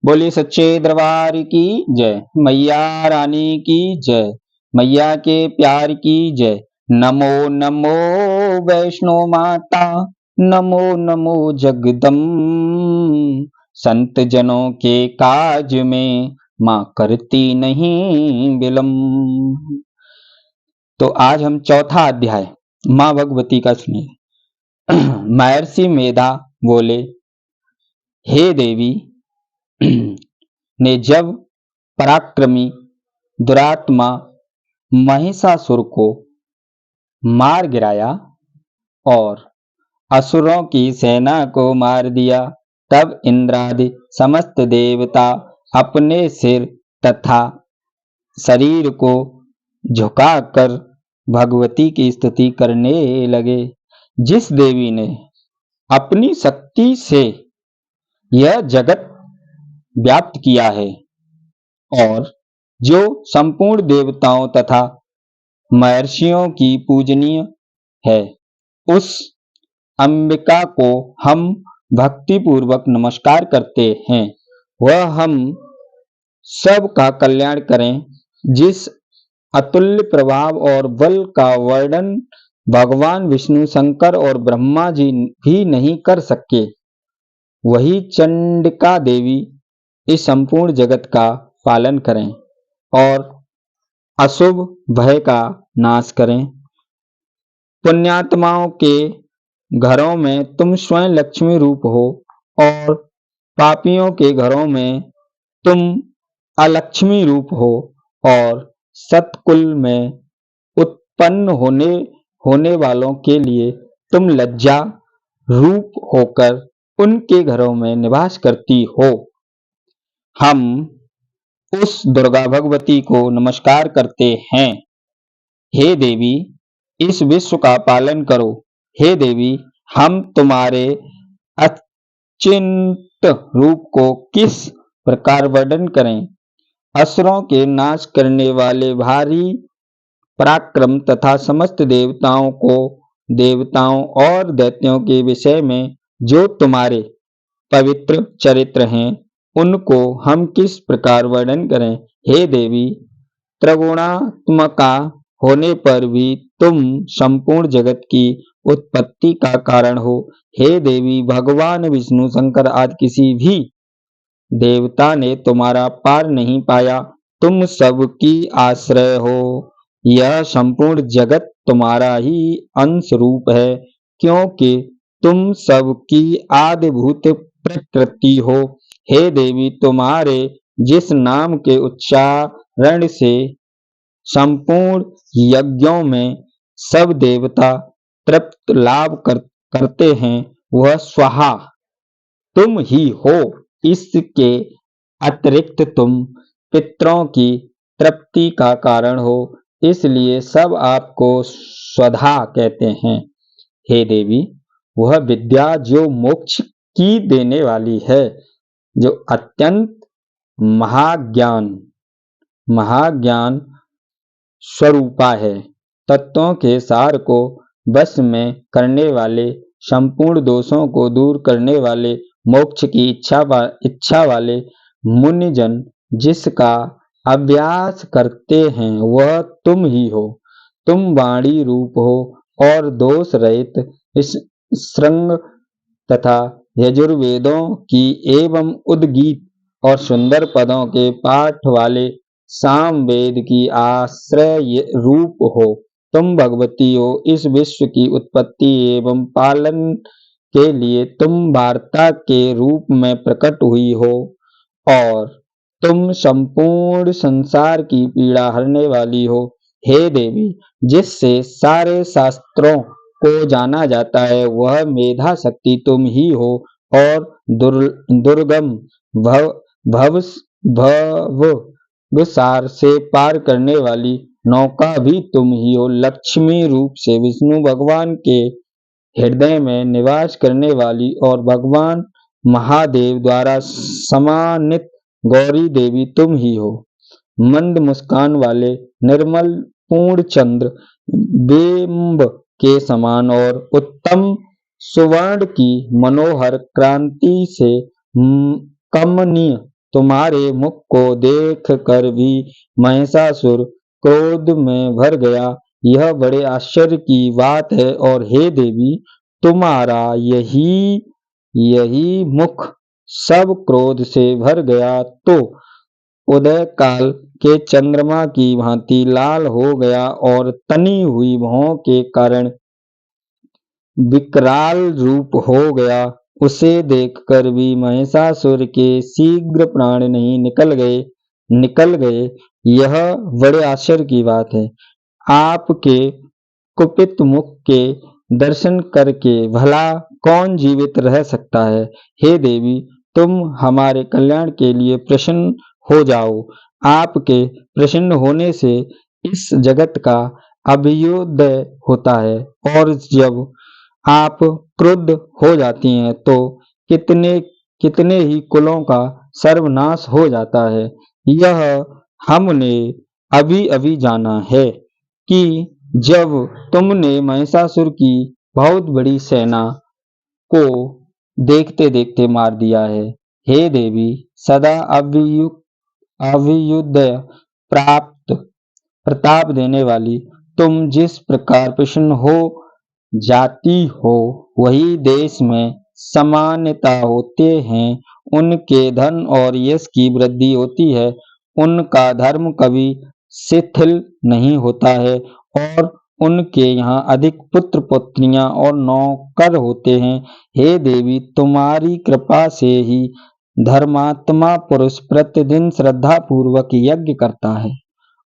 बोलिए सच्चे दरबार की जय। मैया रानी की जय। मैया के प्यार की जय। नमो नमो वैष्णो माता। नमो नमो जगदम्ब। संत जनों के काज में माँ करती नहीं विलम्ब। तो आज हम चौथा अध्याय माँ भगवती का सुनिए। महर्षि मेधा बोले, हे देवी, ने जब पराक्रमी दुरात्मा महिषासुर को मार गिराया और असुरों की सेना को मार दिया, तब इंद्रादि समस्त देवता अपने सिर तथा शरीर को झुकाकर भगवती की स्तुति करने लगे। जिस देवी ने अपनी शक्ति से यह जगत व्याप्त किया है और जो संपूर्ण देवताओं तथा महर्षियों की पूजनीय है, उस अंबिका को हम भक्ति पूर्वक नमस्कार करते हैं। वह हम सब का कल्याण करें। जिस अतुल्य प्रभाव और बल का वर्णन भगवान विष्णु, शंकर और ब्रह्मा जी भी नहीं कर सके, वही चंडिका देवी इस संपूर्ण जगत का पालन करें और अशुभ भय का नाश करें। पुण्यात्माओं के घरों में तुम स्वयं लक्ष्मी रूप हो और पापियों के घरों में तुम अलक्ष्मी रूप हो और सतकुल में उत्पन्न होने वालों के लिए तुम लज्जा रूप होकर उनके घरों में निवास करती हो। हम उस दुर्गा भगवती को नमस्कार करते हैं। हे देवी, इस विश्व का पालन करो। हे देवी, हम तुम्हारे अचिंत रूप को किस प्रकार वर्णन करें। असुरों के नाश करने वाले भारी पराक्रम तथा समस्त देवताओं और दैत्यों के विषय में जो तुम्हारे पवित्र चरित्र हैं, उनको हम किस प्रकार वर्णन करें। हे देवी, त्रिगुणात्मका होने पर भी तुम संपूर्ण जगत की उत्पत्ति का कारण हो। हे देवी, भगवान विष्णु, शंकर आदि किसी भी देवता ने तुम्हारा पार नहीं पाया। तुम सबकी आश्रय हो। यह संपूर्ण जगत तुम्हारा ही अंश रूप है, क्योंकि तुम सबकी आदिभूत प्रकृति हो। हे देवी, तुम्हारे जिस नाम के उच्चारण से संपूर्ण यज्ञों में सब देवता तृप्त लाभ करते हैं, वह स्वाहा तुम ही हो। इसके अतिरिक्त तुम पितरों की तृप्ति का कारण हो, इसलिए सब आपको स्वधा कहते हैं। हे देवी, वह विद्या जो मोक्ष की देने वाली है, जो अत्यंत महाज्ञान स्वरूपा है, तत्वों के सार को वश में करने वाले, संपूर्ण दोषों को दूर करने वाले, मोक्ष की इच्छा वाले मुनिजन जिसका अभ्यास करते हैं, वह तुम ही हो। तुम वाणी रूप हो और दोष रहित इस श्रृंग तथा यजुर्वेदों की एवं उद्गीत और सुंदर पदों के पाठ वाले सामवेद की आश्रय रूप हो। तुम भगवती हो। इस विश्व की उत्पत्ति एवं पालन के लिए तुम वार्ता के रूप में प्रकट हुई हो और तुम संपूर्ण संसार की पीड़ा हरने वाली हो। हे देवी, जिससे सारे शास्त्रों को जाना जाता है, वह मेधा शक्ति तुम ही हो और दुर्गम भवसार से पार करने वाली नौका भी तुम ही हो। लक्ष्मी रूप से विष्णु भगवान के हृदय में निवास करने वाली और भगवान महादेव द्वारा सम्मानित गौरी देवी तुम ही हो। मंद मुस्कान वाले निर्मल पूर्ण चंद्र बिंब के समान और उत्तम सुवर्ण की मनोहर क्रांति से कमनीय तुम्हारे मुख को देख कर भी महिषासुर क्रोध में भर गया। यह बड़े आश्चर्य की बात है। और हे देवी, तुम्हारा यही यही मुख सब क्रोध से भर गया तो उदय काल के चंद्रमा की भांति लाल हो गया और तनी हुई भौं के कारण विकराल रूप हो गया। उसे देखकर भी महिषासुर के शीघ्र प्राण नहीं निकल गए। यह बड़े आश्चर्य की बात है। आपके कुपित मुख के दर्शन करके भला कौन जीवित रह सकता है। हे देवी, तुम हमारे कल्याण के लिए प्रसन्न हो जाओ। आपके प्रसन्न होने से इस जगत का अभ्युदय होता है, और जब आप क्रुद्ध हो जाती हैं तो कितने कितने ही कुलों का सर्वनाश हो जाता है। यह हमने अभी अभी जाना है कि जब तुमने महिषासुर की बहुत बड़ी सेना को देखते देखते मार दिया है। हे देवी, सदा अभ्युदय प्राप्त प्रताप देने वाली, तुम जिस प्रकार प्रसन्न हो जाती हो, वही देश में सामान्यता होते हैं। उनके धन और यश की वृद्धि होती है। उनका धर्म कभी शिथिल नहीं होता है, और उनके यहाँ अधिक पुत्र पुत्रियां और नौकर होते हैं। हे देवी, तुम्हारी कृपा से ही धर्मात्मा पुरुष प्रतिदिन श्रद्धा पूर्वक यज्ञ करता है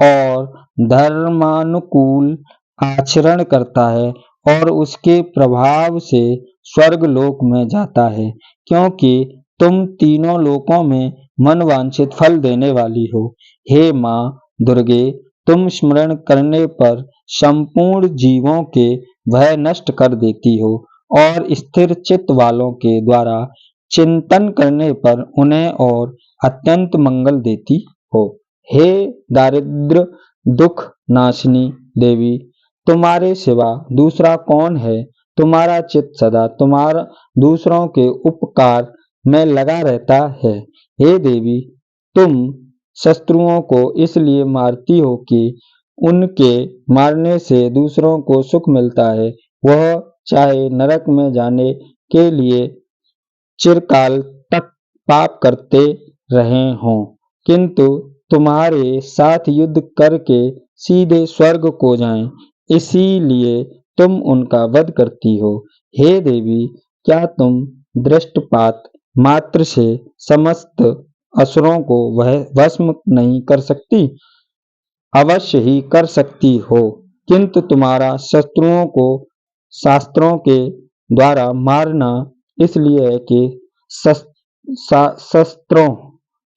और धर्मानुकूल आचरण करता है, और उसके प्रभाव से स्वर्ग लोक में जाता है। क्योंकि तुम तीनों लोकों में मनवांछित फल देने वाली हो। हे माँ दुर्गे, तुम स्मरण करने पर संपूर्ण जीवों के भय नष्ट कर देती हो, और स्थिर चित्त वालों के द्वारा चिंतन करने पर उन्हें और अत्यंत मंगल देती हो। हे दारिद्र दुख नाशिनी देवी, तुम्हारे सिवा दूसरा कौन है। तुम्हारा चित्त सदा तुम्हारा दूसरों के उपकार में लगा रहता है। हे देवी, तुम शत्रुओं को इसलिए मारती हो कि उनके मारने से दूसरों को सुख मिलता है, वह चाहे नरक में जाने के लिए चिरकाल तक पाप करते रहे हों, किंतु तुम्हारे साथ युद्ध करके सीधे स्वर्ग को जाएं, इसीलिए तुम उनका वध करती हो। हे देवी, क्या तुम दृष्टपात मात्र से समस्त असुरों को वह भस्म नहीं कर सकती। अवश्य ही कर सकती हो, किंतु तुम्हारा शत्रुओं को शास्त्रों के द्वारा मारना इसलिए है कि शस्त्रों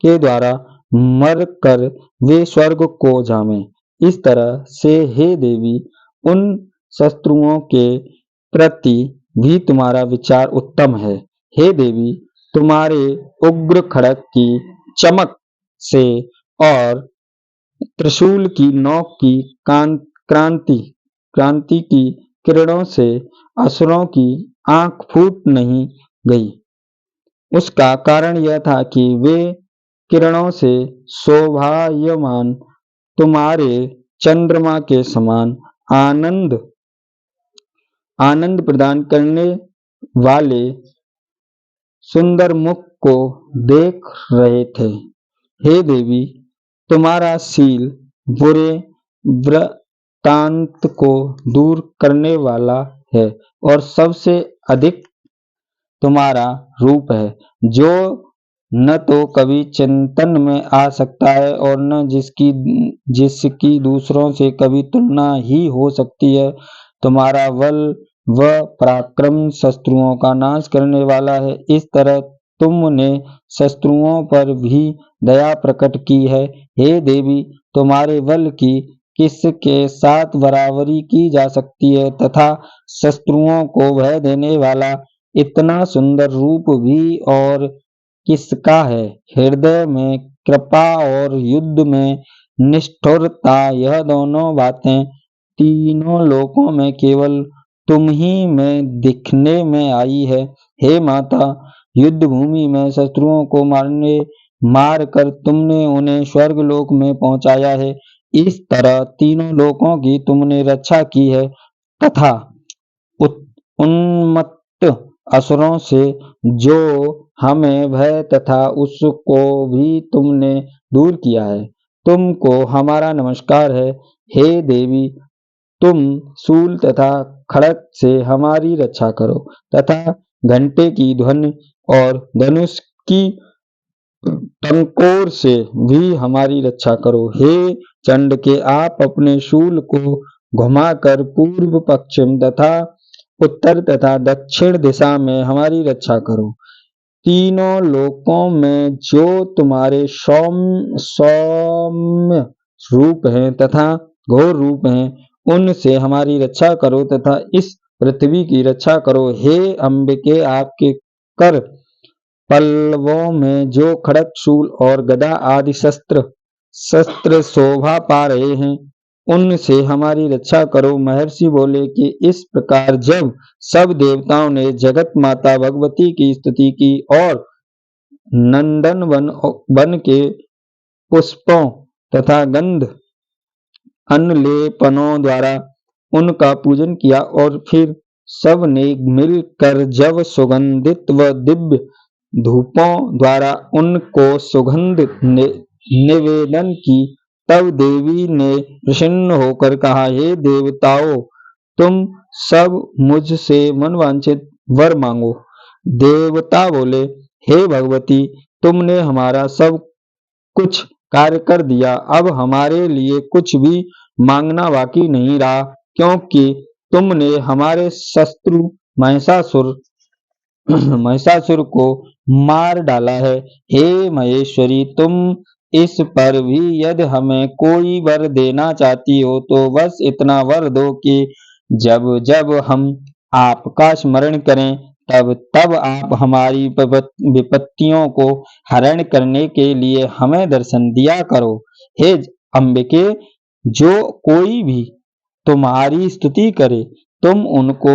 के द्वारा मर कर वे स्वर्ग को जावें। इस तरह से हे देवी, उन शत्रुओं के प्रति भी तुम्हारा विचार उत्तम है। हे देवी, तुम्हारे उग्र खड्ग की चमक से और त्रिशूल की नोक की क्रांति की किरणों से असुरों की आंख फूट नहीं गई। उसका कारण यह था कि वे किरणों से शोभायमान तुम्हारे चंद्रमा के समान आनंद प्रदान करने वाले सुंदर मुख को देख रहे थे। हे देवी, तुम्हारा शील बुरे वृत्तांत को दूर करने वाला है, और सबसे अधिक तुम्हारा रूप है, जो न तो कभी चिंतन में आ सकता है और न जिसकी दूसरों से कभी तुलना ही हो सकती है। तुम्हारा बल व पराक्रम शत्रुओं का नाश करने वाला है। इस तरह तुमने शत्रुओं पर भी दया प्रकट की है। हे देवी, तुम्हारे बल की किसके साथ बराबरी की जा सकती है, तथा शत्रुओं को भय देने वाला इतना सुंदर रूप भी और किसका है। हृदय में कृपा और युद्ध में निष्ठुरता, यह दोनों बातें तीनों लोकों में केवल तुम ही में दिखने में आई है। हे माता, युद्ध भूमि में शत्रुओं को मारने मार कर तुमने उन्हें स्वर्गलोक में पहुंचाया है। इस तरह तीनों लोकों की तुमने रक्षा की है तथा उन्मत्त असुरों से जो हमें भय तथा उसको भी तुमने दूर किया है। तुमको हमारा नमस्कार है। हे देवी, तुम शूल तथा खड़ग से हमारी रक्षा करो तथा घंटे की ध्वनि और धनुष की टंकोर से भी हमारी रक्षा करो। हे चंड के, आप अपने शूल को घुमाकर पूर्व, पश्चिम तथा उत्तर तथा दक्षिण दिशा में हमारी रक्षा करो। तीनों लोकों में जो तुम्हारे सौम्य रूप हैं तथा घोर रूप हैं, उनसे हमारी रक्षा करो तथा इस पृथ्वी की रक्षा करो। हे अंबिके, आपके कर पल्लवों में जो खड़ग, शूल और गदा आदि शस्त्र शोभा पा रहे हैं, उनसे हमारी रक्षा करो। महर्षि बोले कि इस प्रकार जब सब देवताओं ने जगत माता भगवती की स्तुति की और नंदन वन के पुष्पों तथा गंध अनलेपनों द्वारा उनका पूजन किया और फिर सब ने मिलकर जब सुगंधित व दिव्य धूपों द्वारा उनको सुगंध निवेदन की, तब देवी ने प्रसन्न होकर कहा, हे देवताओं, तुम सब मुझसे मनवांछित वर मांगो। देवता बोले, हे भगवती, तुमने हमारा सब कुछ कार्य कर दिया, अब हमारे लिए कुछ भी मांगना बाकी नहीं रहा, क्योंकि तुमने हमारे शत्रु महिषासुर को मार डाला है। हे महेश्वरी, तुम इस पर भी यदि हमें कोई वर देना चाहती हो तो बस इतना वर दो कि जब जब हम आपका स्मरण करें तब तब आप हमारी विपत्तियों को हरण करने के लिए हमें दर्शन दिया करो। हे अंबिके, जो कोई भी तुम्हारी स्तुति करे, तुम उनको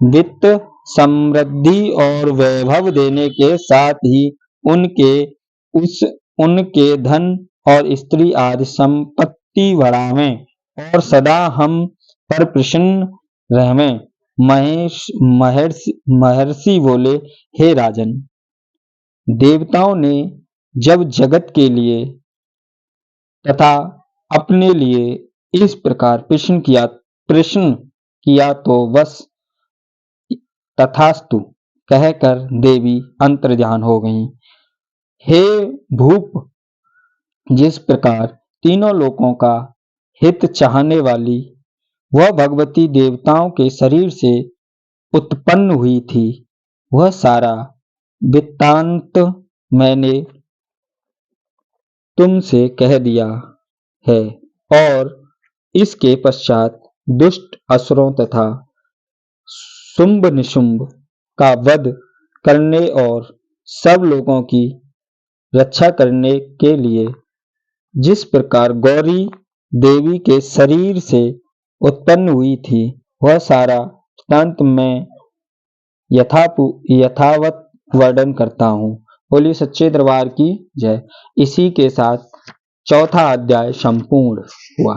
वित्त, समृद्धि और वैभव देने के साथ ही उनके धन और स्त्री आदि संपत्ति बढ़ावें और सदा हम पर प्रसन्न रहें। महर्षि बोले, हे राजन, देवताओं ने जब जगत के लिए तथा अपने लिए इस प्रकार प्रश्न किया तो बस तथास्तु कहकर देवी अंतर्ध्यान हो गईं। हे भूप, जिस प्रकार तीनों लोकों का हित चाहने वाली वह भगवती देवताओं के शरीर से उत्पन्न हुई थी, वह सारा वृत्तांत मैंने तुमसे कह दिया है और इसके पश्चात दुष्ट असुरों तथा शुंभ निशुंभ का वध करने और सब लोगों की रक्षा करने के लिए जिस प्रकार गौरी देवी के शरीर से उत्पन्न हुई थी, वह सारा वृत्तांत मैं यथावत वर्णन करता हूँ। बोलिए सच्चे दरबार की जय। इसी के साथ चौथा अध्याय संपूर्ण हुआ।